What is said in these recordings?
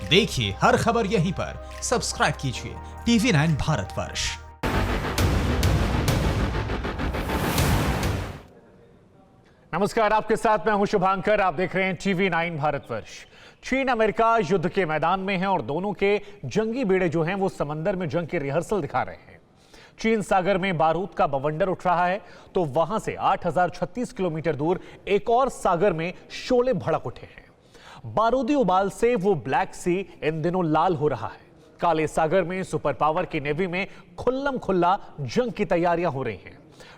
देखिए हर खबर यहीं पर। सब्सक्राइब कीजिए TV9 भारतवर्ष। नमस्कार, आपके साथ मैं हूं शुभांकर। आप देख रहे हैं TV9 भारतवर्ष। चीन अमेरिका युद्ध के मैदान में है और दोनों के जंगी बेड़े जो हैं वो समंदर में जंग के रिहर्सल दिखा रहे हैं। चीन सागर में बारूद का बवंडर उठ रहा है तो वहां से 8036 किलोमीटर दूर एक और सागर में शोले भड़क उठे हैं। बारूदी उबाल से वो ब्लैक सी इन दिनों लाल हो रहा है। काले सागर में सुपर पावर की नेवी में खुल्लम खुल्ला जंग की तैयारियां हो रही हैं।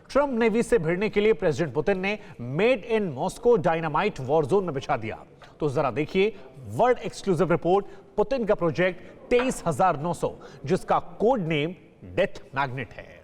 ट्रंप नेवी से भिड़ने के लिए प्रेसिडेंट पुतिन ने made in Moscow dynamite war zone में बिछा दिया। तो जरा देखिए वर्ल्ड एक्सक्लूसिव रिपोर्ट, पुतिन का प्रोजेक्ट 23900, जिसका कोड नेम डेथ मैग्नेट है।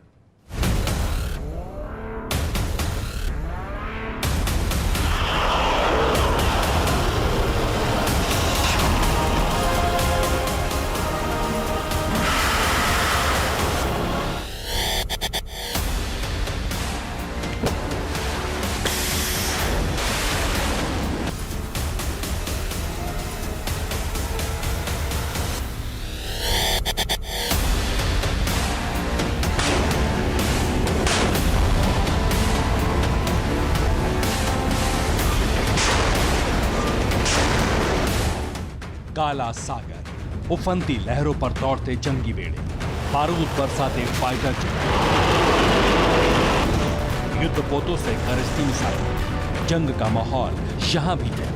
काला सागर, उफनती लहरों पर दौड़ते जंगी बेड़े, बारूद बरसाते फाइटर जेट, युद्धपोतों से गरजती मिसाइलें, जंग का माहौल यहां भी है।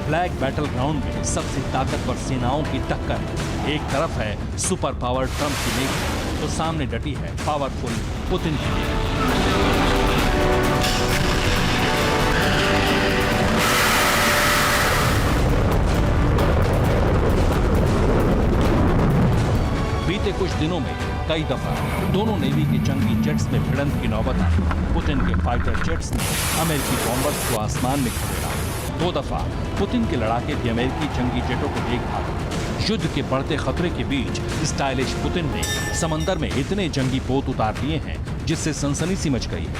ब्लैक बैटल ग्राउंड में सबसे ताकतवर सेनाओं की टक्कर है। एक तरफ है सुपर पावर ट्रंप की नेवी, तो सामने डटी है पावरफुल पुतिन की नेवी। बीते कुछ दिनों में कई दफा दोनों नेवी के जंगी जेट्स में भिड़ंत की नौबत आई। पुतिन के फाइटर जेट्स ने अमेरिकी बॉम्बर्स को आसमान में खदेड़ा। 2 दफा पुतिन के लड़ाके भी अमेरिकी जंगी जेटों को देख भागे। युद्ध के बढ़ते खतरे के बीच स्टाइलिश पुतिन ने समंदर में इतने जंगी पोत उतार दिए हैं जिससे सनसनी सी मच गई है।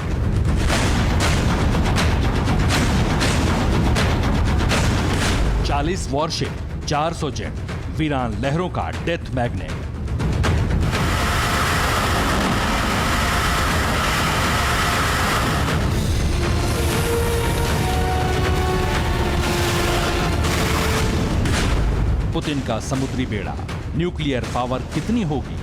40 वॉरशिप, 400 जेट, वीरान लहरों का डेथ मैग्नेट। पुतिन का समुद्री बेड़ा, न्यूक्लियर पावर कितनी होगी?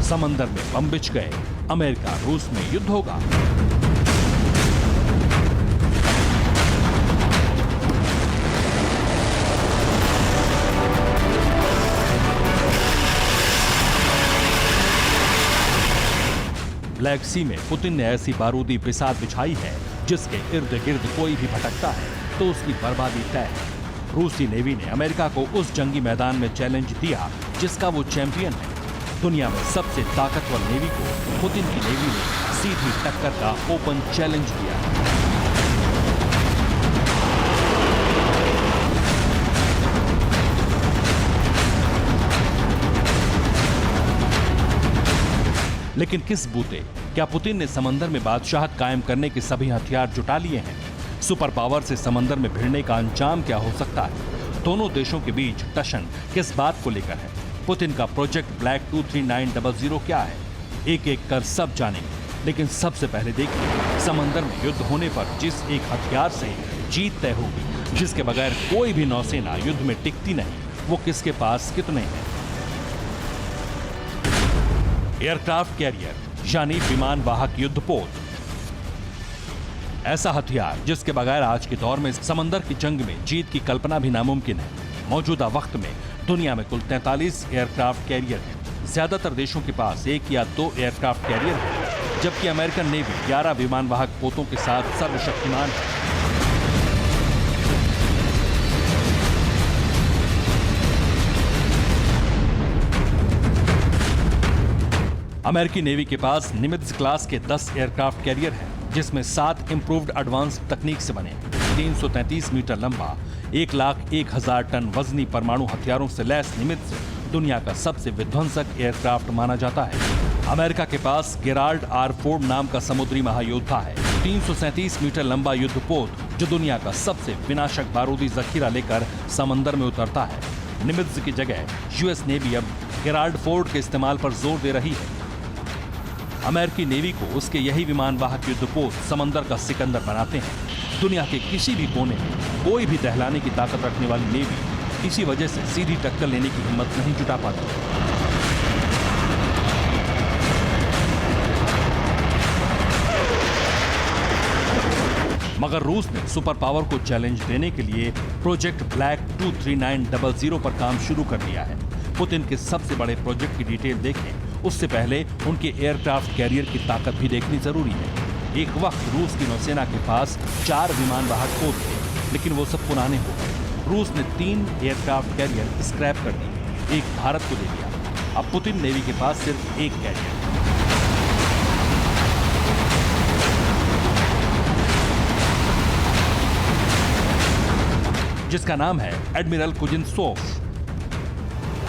समंदर में बम बिछ गए, अमेरिका रूस में युद्ध होगा। ब्लैक सी में पुतिन ने ऐसी बारूदी बिसात बिछाई है जिसके इर्द गिर्द कोई भी भटकता है तो उसकी बर्बादी तय है। रूसी नेवी ने अमेरिका को उस जंगी मैदान में चैलेंज दिया जिसका वो चैंपियन है। दुनिया में सबसे ताकतवर नेवी को पुतिन की नेवी ने सीधी टक्कर का ओपन चैलेंज दिया। लेकिन किस बूते? क्या पुतिन ने समंदर में बादशाहत कायम करने के सभी हथियार जुटा लिए हैं? सुपर पावर से समंदर में भिड़ने का अंजाम क्या हो सकता है? दोनों देशों के बीच टशन किस बात को लेकर है? पुतिन का प्रोजेक्ट ब्लैक 23900 क्या है? एक एक कर सब जानेंगे। लेकिन सबसे पहले देखिए समंदर में युद्ध होने पर जिस एक हथियार से जीत तय होगी, जिसके बगैर कोई भी नौसेना युद्ध में टिकती नहीं, वो किसके पास कितने हैं? एयरक्राफ्ट कैरियर यानी विमान वाहक युद्धपोत। ऐसा हथियार जिसके बगैर आज के दौर में समंदर की जंग में जीत की कल्पना भी नामुमकिन है। मौजूदा वक्त में दुनिया में कुल 43 एयरक्राफ्ट कैरियर हैं। ज्यादातर देशों के पास 1 या 2 एयरक्राफ्ट कैरियर हैं, जबकि अमेरिकन नेवी 11 विमान वाहक पोतों के साथ सर्वशक्तिमान है। अमेरिकी नेवी के पास निमित्ज क्लास के 10 एयरक्राफ्ट कैरियर हैं, जिसमें 7 इंप्रूव्ड एडवांस तकनीक से बने 333 मीटर लंबा 1,01,000 टन वजनी परमाणु हथियारों से लैस निमित्ज दुनिया का सबसे विध्वंसक एयरक्राफ्ट माना जाता है। अमेरिका के पास गेराल्ड आर फोर्ड नाम का समुद्री महायोद्धा है। 337 मीटर लंबा युद्धपोत जो दुनिया का सबसे विनाशक बारूदी जखीरा लेकर समंदर में उतरता है। निमित्ज की जगह यूएस नेवी अब गेराल्ड फोर्ड के इस्तेमाल पर जोर दे रही है। अमेरिकी नेवी को उसके यही विमान वाहक युद्धपोत समंदर का सिकंदर बनाते हैं। दुनिया के किसी भी कोने में कोई भी दहलाने की ताकत रखने वाली नेवी इसी वजह से सीधी टक्कर लेने की हिम्मत नहीं जुटा पाती। मगर रूस ने सुपर पावर को चैलेंज देने के लिए प्रोजेक्ट ब्लैक 23900 पर काम शुरू कर दिया है। पुतिन के सबसे बड़े प्रोजेक्ट की डिटेल देखें उससे पहले उनके एयरक्राफ्ट कैरियर की ताकत भी देखनी जरूरी है। एक वक्त रूस की नौसेना के पास 4 विमान वाहक पोत थे, लेकिन वो सब पुराने हो गए। रूस ने 3 एयरक्राफ्ट कैरियर स्क्रैप कर दिए, एक भारत को दे दिया। अब पुतिन नेवी के पास सिर्फ एक कैरियर है। जिसका नाम है एडमिरल कुजिनसोव।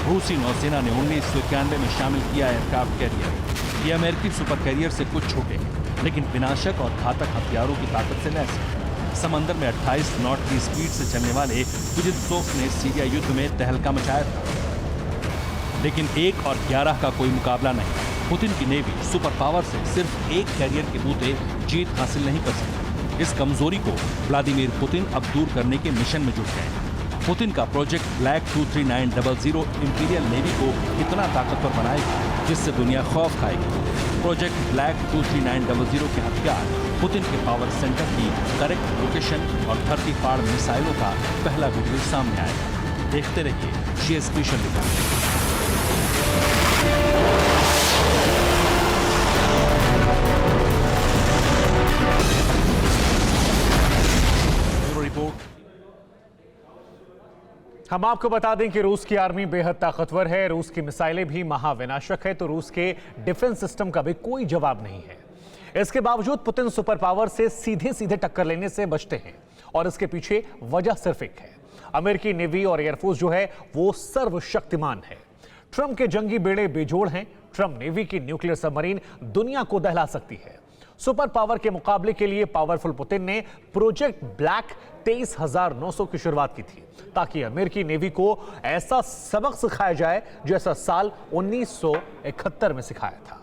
रूसी नौसेना ने 1991 में शामिल किया एयरक्राफ्ट कैरियर। ये अमेरिकी सुपर कैरियर से कुछ छोटे हैं, लेकिन विनाशक और घातक हथियारों की ताकत से लैस है। समंदर में 28 नॉट की स्पीड से चलने वाले कुजिनसोव ने सीरिया युद्ध में तहलका मचाया था, लेकिन 1 और 11 का कोई मुकाबला नहीं। पुतिन की नेवी सुपर पावर से सिर्फ एक कैरियर के बूते जीत हासिल नहीं कर सकती। इस कमजोरी को व्लादिमीर पुतिन अब दूर करने के मिशन में जुट गए हैं। पुतिन का प्रोजेक्ट ब्लैक 23900 इंपीरियल नेवी को इतना ताकतवर बनाएगा जिससे दुनिया खौफ खाएगी। प्रोजेक्ट ब्लैक 23900 के हथियार पुतिन के पावर सेंटर की करेक्ट लोकेशन और धरती फाड़ मिसाइलों का पहला वीडियो सामने आएगा। देखते रहिए ये स्पेशल रिपोर्ट। हम आपको बता दें कि रूस की आर्मी बेहद ताकतवर है, रूस की मिसाइलें भी महाविनाशक है, तो रूस के डिफेंस सिस्टम का भी कोई जवाब नहीं है। इसके बावजूद पुतिन सुपर पावर से सीधे सीधे टक्कर लेने से बचते हैं और इसके पीछे वजह सिर्फ एक है। अमेरिकी नेवी और एयरफोर्स जो है वो सर्वशक्तिमान है। ट्रंप के जंगी बेड़े बेजोड़ हैं। ट्रंप नेवी की न्यूक्लियर सबमरीन दुनिया को दहला सकती है। सुपर पावर के मुकाबले के लिए पावरफुल पुतिन ने प्रोजेक्ट ब्लैक 23,900 की शुरुआत की थी, ताकि अमेरिकी नेवी को ऐसा सबक सिखाया जाए जैसा साल 1971 में सिखाया था।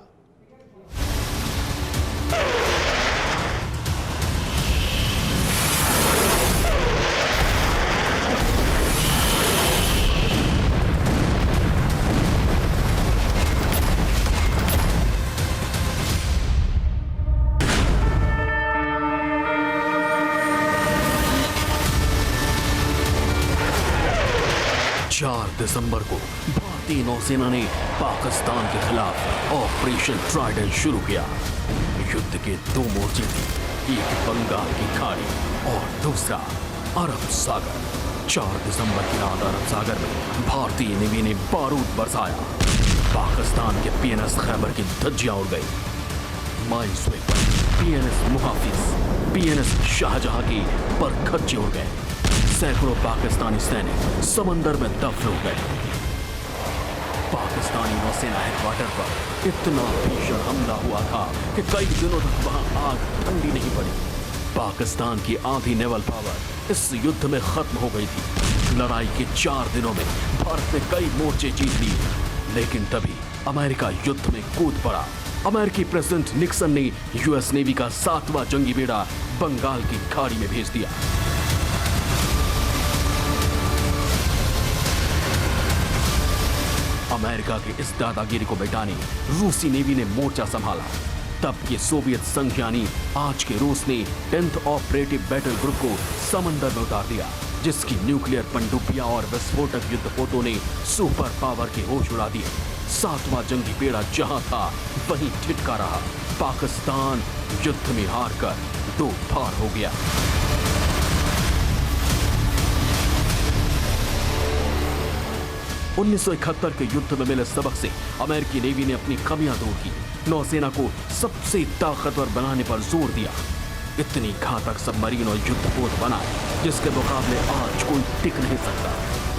दिसंबर को भारतीय नौसेना ने पाकिस्तान के खिलाफ ऑपरेशन ट्राइडेंट शुरू किया। युद्ध के 2 मोर्चे थे, एक बंगाल की खाड़ी और दूसरा अरब सागर। 4 दिसंबर की रात अरब सागर में भारतीय नेवी ने बारूद बरसाया। पाकिस्तान के पीएनएस खैबर की धज्जियां उड़ गई। माइनस्वीपर, पीएनएस मुहाफिज, पीएनएस शाहजहां की परखच्चे उड़ गए। सैकड़ों पाकिस्तानी सैनिक समंदर में दफन हो गए। पाकिस्तानी नौसेना हेडक्वार्टर पर इतना भीषण हमला हुआ था कि कई दिनों तक वहां आग ठंडी नहीं पड़ी। पाकिस्तान की आधी नेवल पावर इस युद्ध में खत्म हो गई थी। लड़ाई के 4 दिनों में भारत ने कई मोर्चे जीत लिए, लेकिन तभी अमेरिका युद्ध में कूद पड़ा। अमेरिकी प्रेसिडेंट निक्सन ने यूएस नेवी का 7वां जंगी बेड़ा बंगाल की खाड़ी में भेज दिया। अमेरिका के इस दादागिरी को मिटाने रूसी नेवी ने मोर्चा संभाला। तब के सोवियत संघ यानी आज के रूस ने 10th ऑपरेटिव बैटल ग्रुप को समंदर में उतार दिया, जिसकी न्यूक्लियर पनडुब्बियां और विस्फोटक युद्धपोतों ने सुपर पावर के होश उड़ा दिए। 7वां जंगी बेड़ा जहां था वहीं ठिठका रहा। पाकिस्तान युद्ध में हार कर 2 भार हो गया। सन 1971 के युद्ध में मिले सबक से अमेरिकी नेवी ने अपनी कमियां दूर की, नौसेना को सबसे ताकतवर बनाने पर जोर दिया। इतनी घातक सबमरीन और युद्धपोत बनाए जिसके मुकाबले आज कोई टिक नहीं सकता।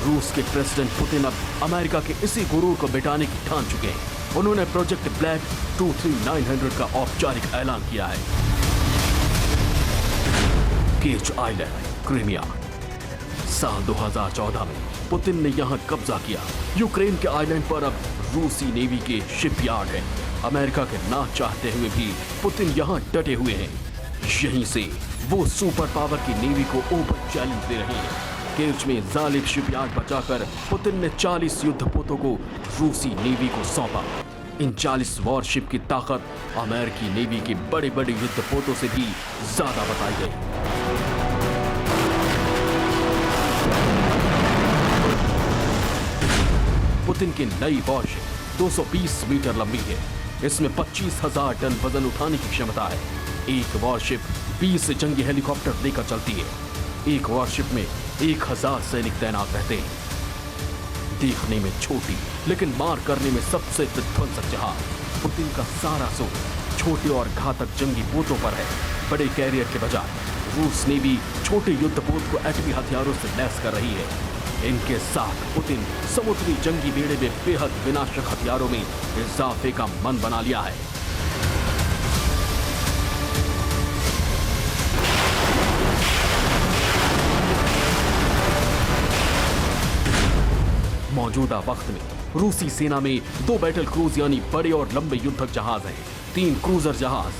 रूस के प्रेसिडेंट पुतिन अब अमेरिका के इसी गुरूर को मिटाने की ठान चुके हैं। उन्होंने प्रोजेक्ट ब्लैक 23900 का औपचारिक ऐलान किया है। केच आइलैंड, क्रीमिया। साल 2014 में पुतिन ने यहां कब्जा किया। यूक्रेन के आइलैंड पर अब रूसी नेवी के शिपयार्ड है। अमेरिका के ना चाहते हुए भी पुतिन यहां डटे हुए हैं। यहीं से वो सुपर पावर की नेवी को ओपन चैलेंज दे रहे हैं। केच में जालिब शिपयार्ड बचाकर पुतिन ने 40 युद्धपोतों को रूसी नेवी को सौंपा। इन 40 वॉरशिप की ताकत अमेरिकी नेवी के बड़े बड़े युद्धपोतों से भी ज्यादा बताई गई। पुतिन की नई वॉरशिप 220 मीटर लंबी है। इसमें 25,000 टन वजन उठाने की क्षमता है। एक वॉरशिप 20 जंगी हेलीकॉप्टर लेकर चलती है। एक वॉरशिप में 1000 सैनिक तैनात रहते हैं। देखने में छोटी लेकिन मार करने में सबसे विध्वंसक जहाज। पुतिन का सारा जोर छोटे और घातक जंगी पोतों पर है। बड़े कैरियर के बजाय रूस नेवी छोटे युद्धपोत को एटमी हथियारों से लैस कर रही है। इनके साथ पुतिन समुद्री जंगी बेड़े में बेहद विनाशक हथियारों में इजाफे का मन बना लिया है। मौजूदा वक्त में रूसी सेना में 2 बैटल क्रूज यानी बड़े और लंबे युद्धक जहाज हैं, 3 क्रूजर जहाज,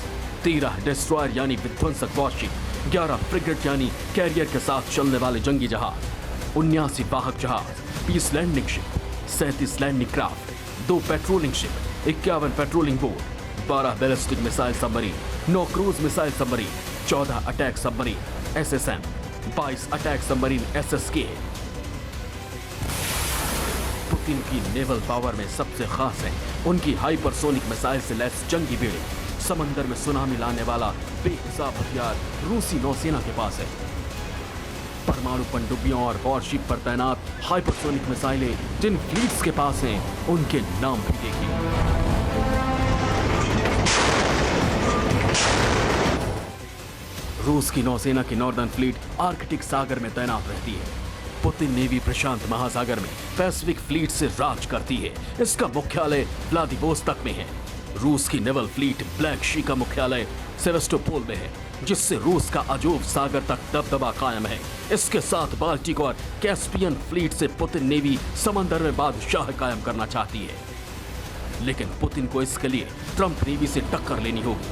13 डिस्ट्रॉयर यानी विध्वंसक वॉरशिप, 11 फ्रिगेट यानी कैरियर के साथ चलने वाले जंगी जहाज, 79 वाहक जहाज, 20 landing ship, 37 landing craft, 2 patrolling ship, 51 patrolling boat, 12 ballistic missile submarine, 9 cruise missile submarine, 14 attack submarine SSM, 22 attack submarine SSK। Putin की नेवल पावर में सबसे खास है उनकी हाइपरसोनिक मिसाइल से लैस जंगी बेड़े। समंदर में सुनामी लाने वाला बेहिसाब हथियार रूसी नौसेना के पास है। परमाणु पनडुब्बियों और वॉरशिप पर तैनात हाइपरसोनिक मिसाइलें जिन फ्लीट्स के पास हैं, उनके नाम भी देखिए। रूस की नौसेना की नॉर्दर्न फ्लीट आर्कटिक सागर में तैनात रहती है। पुतिन नेवी प्रशांत महासागर में पैसिफिक फ्लीट से राज करती है। इसका मुख्यालय व्लादिवोस्तोक में है। रूस की नेवल फ्लीट ब्लैक सी का मुख्यालय सेवास्टोपोल में है, जिससे रूस का अजोव सागर तक दबदबा कायम है। इसके साथ बाल्टिक और कैस्पियन फ्लीट से पुतिन नेवी समंदर में बादशाह कायम करना चाहती है। लेकिन पुतिन को इसके लिए ट्रंप नेवी से टक्कर लेनी होगी।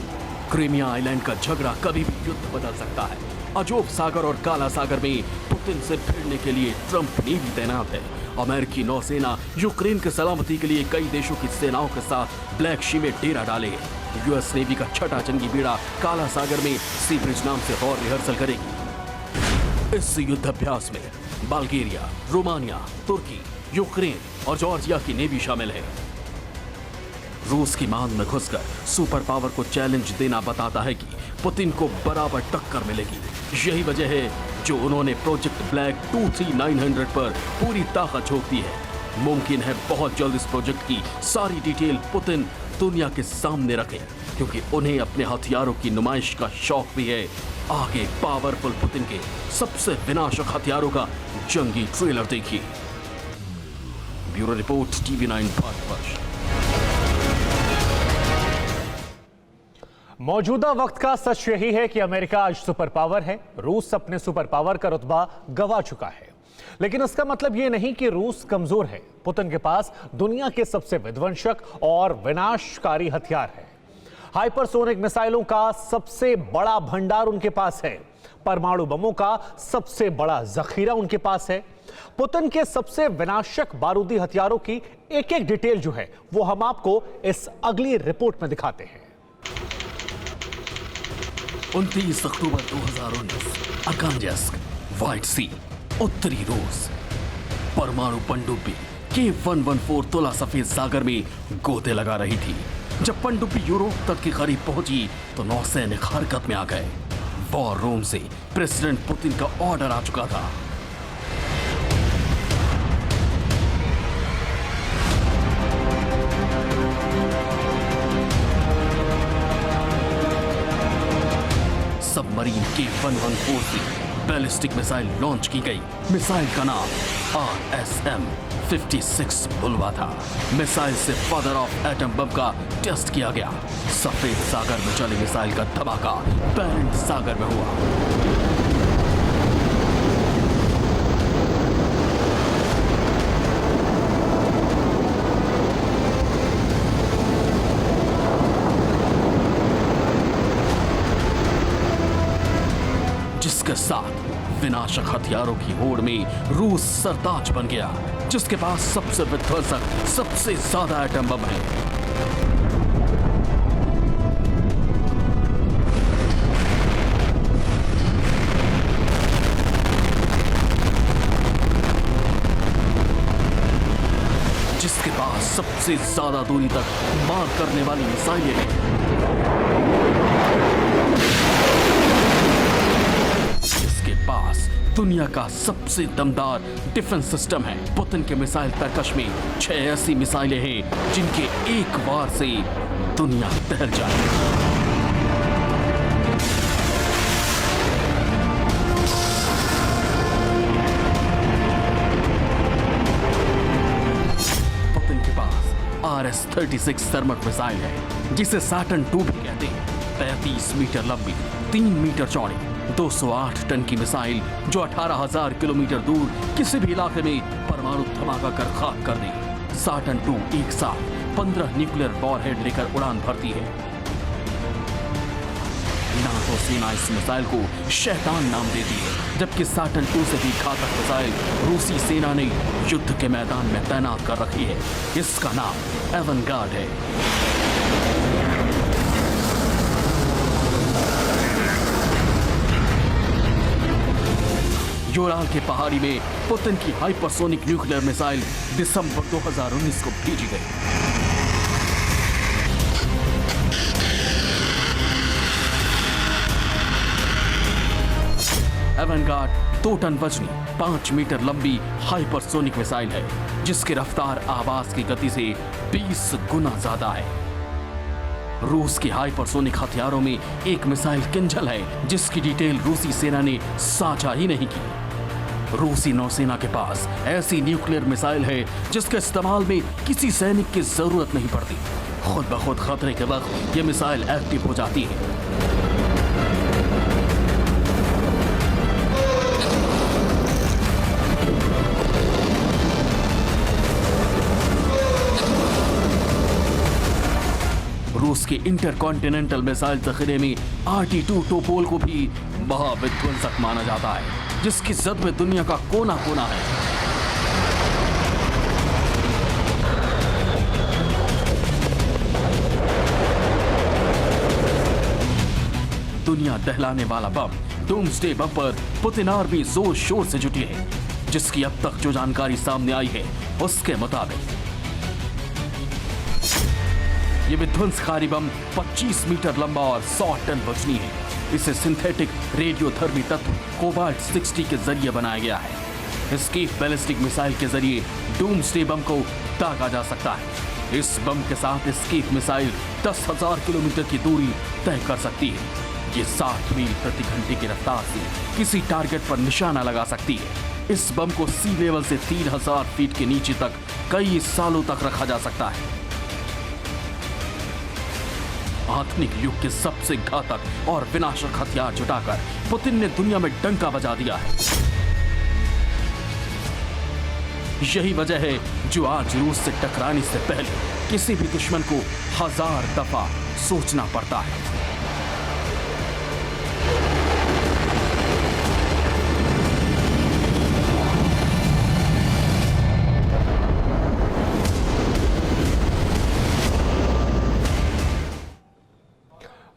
क्रीमिया आइलैंड का झगड़ा कभी भी युद्ध बदल सकता है। अजोव सागर और काला सागर में पुतिन से भिड़ने के लिए ट्रंप नेवी तैनात है। अमेरिकी नौसेना यूक्रेन की सलामती के लिए कई देशों की सेनाओं के साथ ब्लैक सी में डेरा डाले है। यूएस नेवी का 6ठा जंगी बेड़ा काला सागर में सी ब्रिज नाम से और रिहर्सल करेगी। इस युद्धाभ्यास में बल्गेरिया, रोमानिया, तुर्की, यूक्रेन और जॉर्जिया की नेवी शामिल है। रूस की मान में घुसकर सुपर पावर को चैलेंज देना बताता है कि पुतिन को बराबर टक्कर मिलेगी। यही वजह है जो उन्होंने प्रोजेक्ट ब्लैक 23900 पर पूरी ताकत झोंक दी है। मुमकिन है बहुत जल्द इस प्रोजेक्ट की सारी डिटेल पुतिन दुनिया के सामने रखें, क्योंकि उन्हें अपने हथियारों की नुमाइश का शौक भी है। आगे पावरफुल पुतिन के सबसे विनाशक हथियारों का जंगी ट्रेलर देखिए। Bureau report TV9 Bharatvarsh. मौजूदा वक्त का सच यही है कि अमेरिका आज सुपर पावर है। रूस अपने सुपर पावर का रुतबा गंवा चुका है, लेकिन इसका मतलब यह नहीं कि रूस कमजोर है। पुतिन के पास दुनिया के सबसे विध्वंसक और विनाशकारी हथियार है। हाइपरसोनिक मिसाइलों का सबसे बड़ा भंडार उनके पास है। परमाणु बमों का सबसे बड़ा जखीरा उनके पास है। पुतिन के सबसे विनाशक बारूदी हथियारों की एक एक डिटेल जो है वो हम आपको इस अगली रिपोर्ट में दिखाते हैं। 29 अक्टूबर 2019 अर्खांजेल्स्क, व्हाइट सी, उत्तरी रूस। परमाणु पनडुब्बी K114 तुला सफेद सागर में गोते लगा रही थी। जब पनडुब्बी यूरोप तट के करीब पहुंची तो नौसैनिक हरकत में आ गए। वॉर रूम से प्रेसिडेंट पुतिन का ऑर्डर आ चुका था। सबमरीन K114 से बैलिस्टिक मिसाइल लॉन्च की गई। मिसाइल का नाम RSM-56 बुलवा था। मिसाइल से फादर ऑफ एटम बम का टेस्ट किया गया। सफेद सागर में चली मिसाइल का धमाका बैरेंट सागर में हुआ। जिसके साथ विनाशक हथियारों की होड़ में रूस सरताज बन गया, जिसके पास सबसे विध्वंसक, सबसे ज्यादा एटम बम है। जिसके पास सबसे ज्यादा दूरी तक मार करने वाली मिसाइलें हैं। पास दुनिया का सबसे दमदार डिफेंस सिस्टम है। पुतिन के मिसाइल पैकेज में 6 ऐसी मिसाइलें हैं जिनके एक वार से दुनिया दहल जाए। पुतिन के पास RS-36 थर्मट मिसाइल है, जिसे सैटर्न 2 भी कहते हैं। 35 मीटर लंबी, 3 मीटर चौड़ी, 208 टन की मिसाइल जो 18,000 किलोमीटर दूर किसी भी इलाके में परमाणु धमाका कर खाक कर दे। सैटर्न 2 एक साथ 15 न्यूक्लियर वॉरहेड लेकर उड़ान भरती है। नाटो सेना इस मिसाइल को शैतान नाम देती है, जबकि सैटर्न 2 से भी घातक मिसाइल रूसी सेना ने युद्ध के मैदान में तैनात कर रखी है। इसका नाम एवनगार्ड है। यूराल के पहाड़ी में पुतिन की हाइपरसोनिक न्यूक्लियर मिसाइल दिसंबर 2019 को भेजी गई। एवनगार्ड 2 टन वजनी, 5 मीटर लंबी हाइपरसोनिक मिसाइल है, जिसकी रफ्तार आवाज की गति से 20 गुना ज्यादा है। रूस के हाइपरसोनिक हथियारों में एक मिसाइल किंजल है, जिसकी डिटेल रूसी सेना ने साझा ही नहीं की। रूसी नौसेना के पास ऐसी न्यूक्लियर मिसाइल है जिसके इस्तेमाल में किसी सैनिक की जरूरत नहीं पड़ती। खुद ब खुद खतरे के वक्त ये मिसाइल एक्टिव हो जाती है। रूस के इंटरकॉन्टिनेंटल मिसाइल जखीरे में RT-2 टोपोल को भी महाविध्वंसक माना जाता है, जिसकी जद में दुनिया का कोना कोना है। दुनिया दहलाने वाला बम डूम्सडे बम पर पुतिन आर्मी जोर शोर से जुटी है, जिसकी अब तक जो जानकारी सामने आई है उसके मुताबिक ये विध्वंसकारी बम 25 मीटर लंबा और 100 टन वजनी है। इसे सिंथेटिक रेडियोधर्मी तत्व कोबाल्ट-60 के जरिए बनाया गया है। एस्केप बैलिस्टिक मिसाइल के जरिए डूम्सडे बम को दागा जा सकता है। इस बम के साथ एस्केप मिसाइल 10,000 किलोमीटर की दूरी तय कर सकती है। ये 60 मील प्रति घंटे की रफ्तार से किसी टारगेट पर निशाना लगा सकती है। इस बम को सी लेवल से 3000 फीट के नीचे तक कई सालों तक रखा जा सकता है। आधुनिक युग के सबसे घातक और विनाशक हथियार जुटाकर पुतिन ने दुनिया में डंका बजा दिया है। यही वजह है जो आज रूस से टकराने से पहले किसी भी दुश्मन को 1000 दफा सोचना पड़ता है।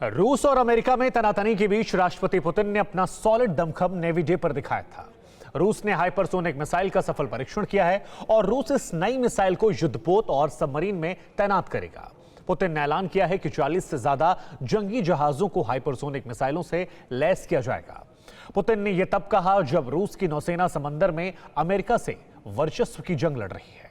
रूस और अमेरिका में तनातनी के बीच राष्ट्रपति पुतिन ने अपना सॉलिड दमखम नेवी डे पर दिखाया था। रूस ने हाइपरसोनिक मिसाइल का सफल परीक्षण किया है और रूस इस नई मिसाइल को युद्धपोत और सबमरीन में तैनात करेगा। पुतिन ने ऐलान किया है कि 40 से ज्यादा जंगी जहाजों को हाइपरसोनिक मिसाइलों से लैस किया जाएगा। पुतिन ने यह तब कहा जब रूस की नौसेना समंदर में अमेरिका से वर्चस्व की जंग लड़ रही है।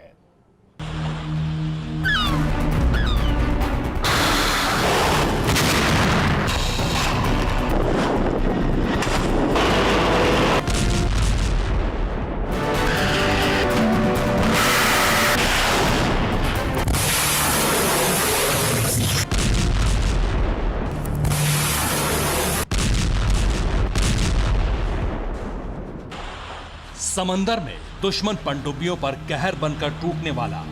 समंदर में दुश्मन पनडुब्बियों पर कहर बनकर टूटने वाला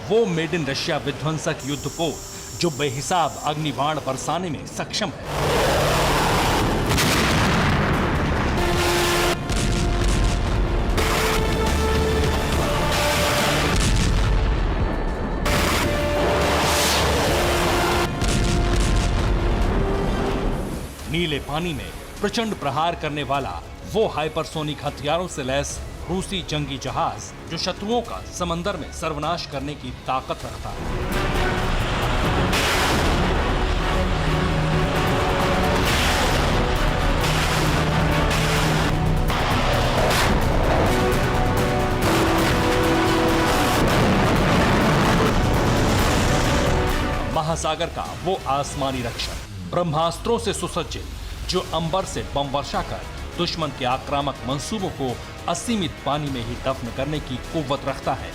वो मेड इन रशिया विध्वंसक युद्धपोत जो बेहिसाब अग्निबाण बरसाने में सक्षम है। नीले पानी में प्रचंड प्रहार करने वाला वो हाइपरसोनिक हथियारों से लैस रूसी जंगी जहाज जो शत्रुओं का समंदर में सर्वनाश करने की ताकत रखता है। महासागर का वो आसमानी रक्षक ब्रह्मास्त्रों से सुसज्जित जो अंबर से बम वर्षा कर दुश्मन के आक्रामक मंसूबों को असीमित पानी में ही दफन करने की कुव्वत रखता है।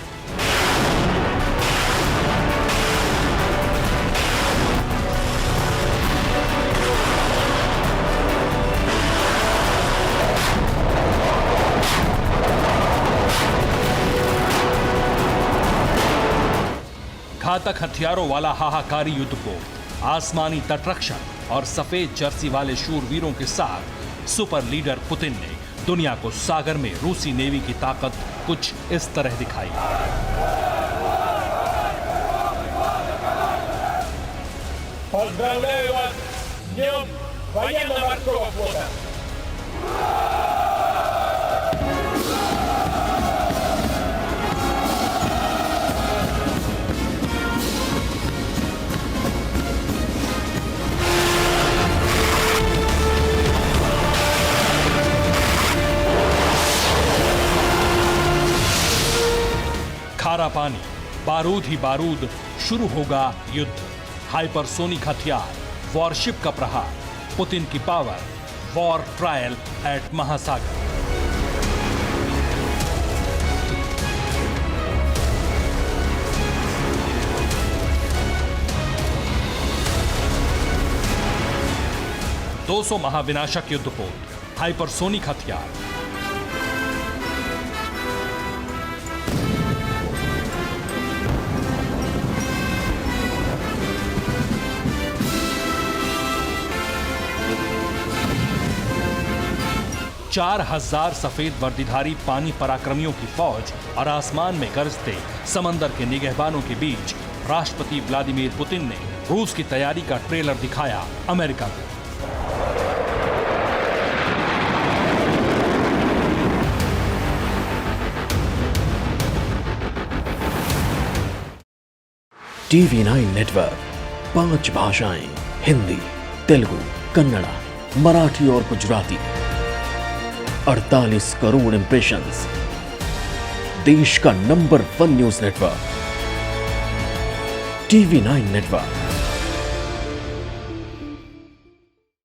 घातक हथियारों वाला हाहाकारी युद्धपोत आसमानी तटरक्षक और सफेद जर्सी वाले शूरवीरों के साथ सुपर लीडर पुतिन ने दुनिया को सागर में रूसी नेवी की ताकत कुछ इस तरह दिखाई। खारा पानी, बारूद ही बारूद, शुरू होगा युद्ध। हाइपरसोनिक हथियार, वॉरशिप का प्रहार, पुतिन की पावर, वॉर ट्रायल एट महासागर। दो 200 महाविनाशक युद्धपोत, हाइपरसोनिक हथियार, चार 4000 सफेद वर्दीधारी पानी पराक्रमियों की फौज और आसमान में गरजते समंदर के निगहबानों के बीच राष्ट्रपति व्लादिमीर पुतिन ने रूस की तैयारी का ट्रेलर दिखाया अमेरिका को। TV9 नेटवर्क 5 भाषाएं, हिंदी, तेलुगु, कन्नड़ा, मराठी और गुजराती, 48 करोड़ इंप्रेशंस, देश का number 1 news network TV9 network.